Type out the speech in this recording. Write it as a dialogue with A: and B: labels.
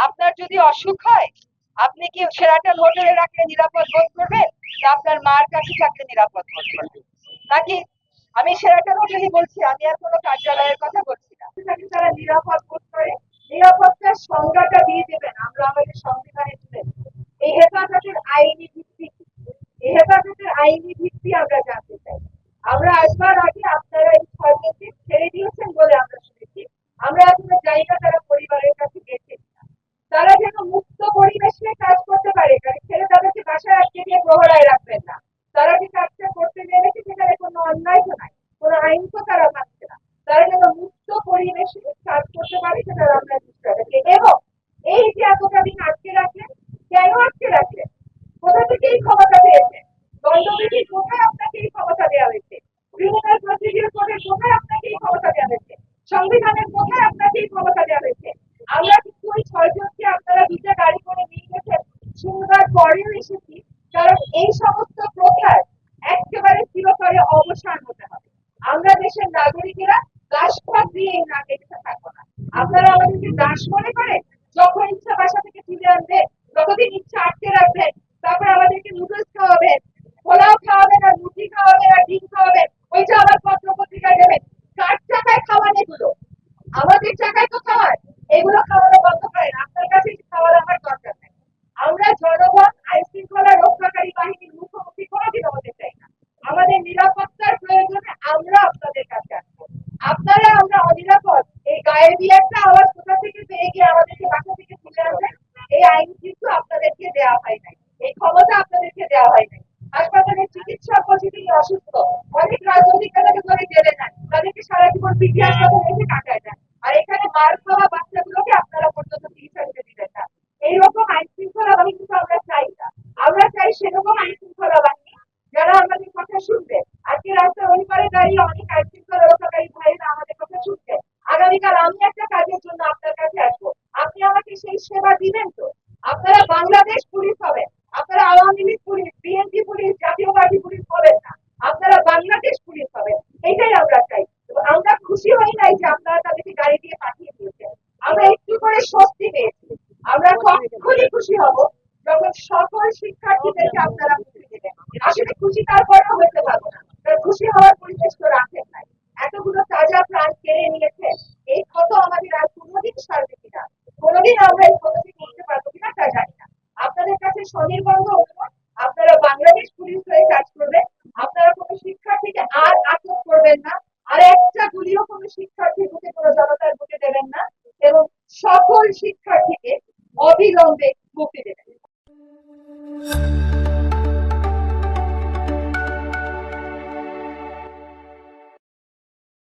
A: আপনার যদি অসুখ হয়, আপনি কি শেরাটন হোটেলে রাখলে নিরাপদ বোধ করবেন, না আপনার মার কাছে থাকলে নিরাপদ বোধ করবেন? নাকি আমি শেরাটন হোটেলই বলছি, আমি আর কোনো কার্যালয়ের কথা বলছি না। তাকে তারা নিরাপদ বোধ করে, নিরাপত্তার সংজ্ঞাটা দিয়ে দেবেন, আমরা আমাদের সংবিধানে তুলে দেব। এই হেফাজতের আইনি ভিত্তি কি? এই হেফাজতের আইনি ভিত্তি আমরা জানতে চাই। আমরা আসবার আগে আপনারা এই ছয়জনকে ছেড়ে দিয়েছেন বলে আমরা শুনেছি। আমরা এখনো জানি না তারা পরিবারের কাছে গেছে কিনা। তারা যেন মুক্ত পরিবেশে কাজ করতে পারে, কারণ ছেলে তাদেরকে বাসায় আটকে দিয়ে প্রহরায় রাখবেন না। তারা যে কাজটা করতে নেমেছে সেখানে কোনো অন্যায় তো নাই, কোনো আইন তো তারা মানছে না। তারা যেন মুক্ত পরিবেশে কাজ করতে পারে সেটা আমরা চেষ্টা করি। এবং এই যে এতটা দিন আটকে রাখলেন, কেন আটকে রাখলেন? কোথা থেকে এই ক্ষমতা পেয়েছেন? দণ্ডবিধির কোথায় আপনাকে এই ক্ষমতা দেওয়া হয়েছে? ক্রিমিনাল প্রসিডিউর কোডের কোথায় আপনাকে এই ক্ষমতা দেওয়া হয়েছে? সংবিধানের কোথায় আপনাকে এই ক্ষমতা দেওয়া হয়েছে? আমরা কিন্তু ওই ছয়জনকে আপনারা দুটা গাড়ি করে নিয়ে গেছেন শুনবার পরেও এসেছি, কারণ এই সমস্ত প্রথার একেবারে চিরতরে অবসান হতে হবে। আমরা দেশের নাগরিকেরা দাসপথ দিয়ে এই নাগরিকতা থাকবো না। আপনারা আমাদেরকে দাস মনে করেন, যখন ইচ্ছা বাসা থেকে তুলে আনবেন, যতদিন ইচ্ছা আটকে রাখবেন, তারপর আমাদেরকে নুডলস খাওয়াবেন, পোলাও খাওয়াবেন, আর রুটি খাওয়াবেন, আর ডিম খাওয়াবেন, ওইটা আবার পত্র পত্রিকায় দেবেন। কার টাকায় খাওয়ান এগুলো? আমাদের টাকায় তো খাওয়ান। এগুলো খাওয়ানো বন্ধ করেন, আপনার কাছে খাওয়ার আমার দরকার নেই। আমরা জনগণ আইন শৃঙ্খলা রক্ষাকারী বাহিনীর মুখোমুখি কোনোদিনও হতে চাই না। আমাদের নিরাপত্তার প্রয়োজনে আমরা আপনাদের কাছে আসবো। আপনারা আমরা অনিরাপদ, এই গায়ের দিয়ে একটা আওয়াজ কোথা থেকে পেয়ে গিয়ে আমাদেরকে বাসা থেকে তুলে আনবেন, এই আইন কিন্তু আপনাদেরকে দেওয়া হয় নাই, এই ক্ষমতা আপনাদেরকে দেওয়া হয় নাই। হাসপাতালে চিকিৎসক যদি অসুস্থ, অনেক রাজনৈতিক নেতাকে ধরে জেলে নেন, তাদেরকে সারা জীবন পিঠে হাসপাতালে এসে কাটায় দেন। আর এখানে মার খাওয়া বাচ্চাগুলোকে আপনারা পর্যন্ত চিকিৎসা দিতে দিলেন না। এইরকম আইন শৃঙ্খলা বাহিনী কিন্তু আমরা চাই না। আমরা চাই সেরকম আইন শৃঙ্খলা বাহিনী যারা আমাদের কথা শুনবে। আজকে রাস্তার ওই পারে দাঁড়িয়ে অনেক আইন শৃঙ্খলা রক্ষাকারী ভাইরা আমাদের কথা শুনবে। আগামীকাল আমি একটা কাজের জন্য আপনার কাছে আসবো, আপনি আমাকে সেই সেবা দিবেন তো? আপনারা বাংলাদেশ পুলিশ হবেন, আপনারা Awami League police, BNP police, জাতীয় পার্টি পুলিশ হবেন না। আপনারা বাংলাদেশ পুলিশ হবেন। এটাই আমরা চাই। আমরা খুশি হই নাই যে আপনারা তাদেরকে গাড়ি দিয়ে পাঠিয়ে দিয়েছেন, আমরা একটু করে স্বস্তি পেয়েছি। আমরা তখনই খুশি হব যখন সকল শিক্ষার্থীদেরকে আপনারা মুক্তি দেবেন। আসলে খুশি তারপরেও হতে পারবো না, কারণ খুশি হওয়ার পরিবেশ তো রাখেন নাই। এতগুলো তাজা প্রাণ কেড়ে নিয়েছেন, এই ক্ষত আমাদের আর কোনোদিন সারবে কিনা, কোনোদিন আমরা এই ক্ষত থেকে উঠতে পারবো কিনা তা জানি না। আপনাদের কাছে স্বনির্বন্ধ অনুরোধ, আপনারা বাংলাদেশ পুলিশ হয়ে কাজ করবেন। আপনারা কোনো শিক্ষার্থীকে আর আটক করবেন না, আর একটা গুলিও কোনো শিক্ষার্থীর বুকে, কোনো জনতার বুকে দেবেন না। এবং সকল শিক্ষার্থীকে অবিলম্বে